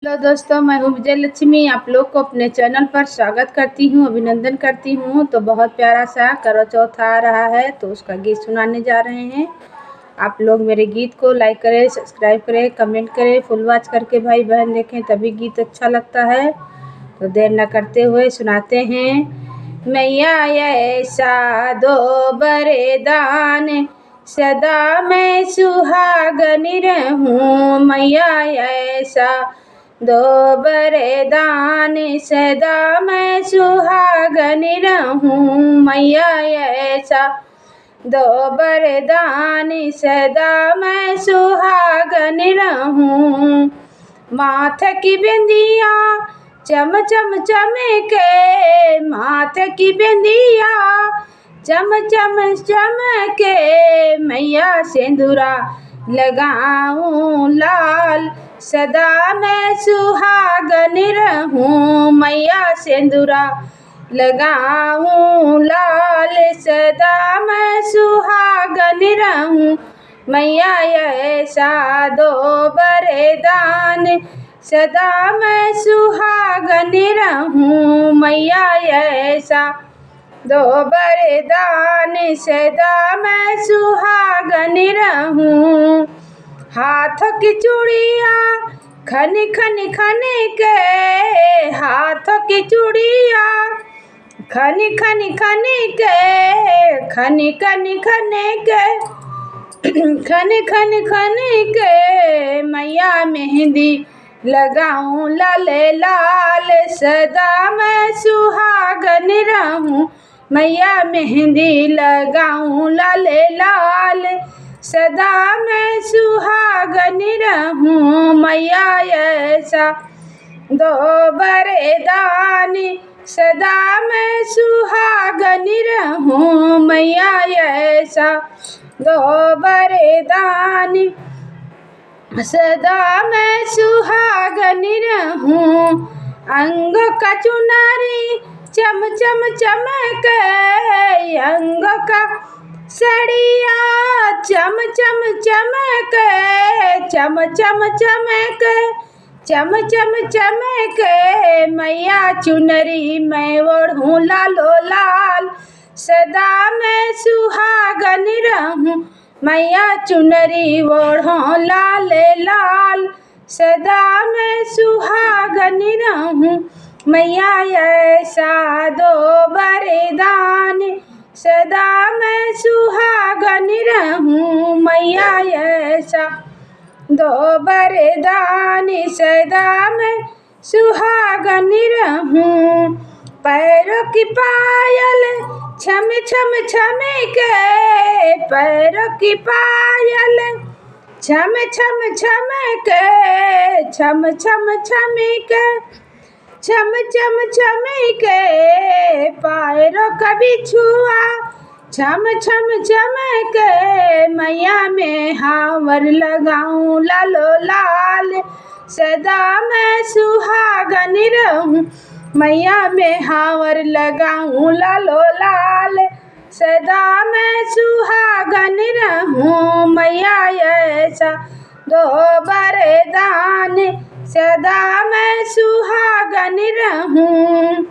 Hello दोस्तों, मैं हूँ विजय लक्ष्मी। आप लोग को अपने चैनल पर स्वागत करती हूँ, अभिनंदन करती हूँ। तो बहुत प्यारा सा करवा चौथ आ रहा है, तो उसका गीत सुनाने जा रहे हैं। आप लोग मेरे गीत को लाइक करें, सब्सक्राइब करें, कमेंट करें, फुल वॉच करके भाई बहन देखें, तभी गीत अच्छा लगता है। तो देर न करते हुए सुनाते हैं। मैया ऐसा दो बरदान, सदा मैं सुहागनी रहूं। मैया ऐसा दो बरदान, सदा मैं सुहागनी रहूं। मैया ऐसा दो बरदान, सदा मैं सुहागनी रहूं। माथ की बिंदिया चम चम चमके, माथ की बिंदिया चम चम चमके। मैया सिंदूरा लगाऊं लाल, सदा मैं सुहागन रहूं। मैया सिंदूरा लगाऊं लाल, सदा मैं सुहागन रहूं। मैया ऐसा दो बरदान, सदा मैं सुहागन रहूं। मैया ऐसा दो बरदान, सदा मैं सुहागन रहूं। हाथ की चूड़िया खन खन खन के, हाथ की चूड़िया खन खन खन के, खन खन खन के, खन खन खन के। मैया मेहंदी लगाऊं लाल लाल, सदा मैं सुहागन रहूं। मैया मेहंदी लगाऊं लाल लाल, सदा मैं सुहागन रहूं। मैया ऐसा दो बरदान, सदा मैं सुहागन रहूं। मैया ऐसा दो बरदान, सदा मैं सुहागन रहूं। अंग का चुनरी चम चम चमके, अंग का सड़िया चम चम चमके, चम चम चमके, चम चम चमके। मैया चुनरी मैं ओढ़ूं लालो लाल, सदा मैं सुहागन रहूं। मैया चुनरी ओढ़ूं लाल लाल, सदा मैं सुहागन रहूं। मैया ऐसा दो बरदान, सदा मैं सुहागन रहूं। मैया ऐसा दो बरदान, सदा मैं सुहागन रहूं। पैरों की पायल छम छम छमके, पैरों की पायल छम छम छमके, छम छम छमके, छम छम छमके। पैरों का बिछुआ छम छम चमके, मैया में हावर लगाऊं लालो लाल, सदा मैं सुहागन रहूं। मैया में हावर लगाऊं लालो लाल, सदा मैं सुहागन रहूं। मैया ऐसा दो बरदान, सदा मैं सुहागन रहूं।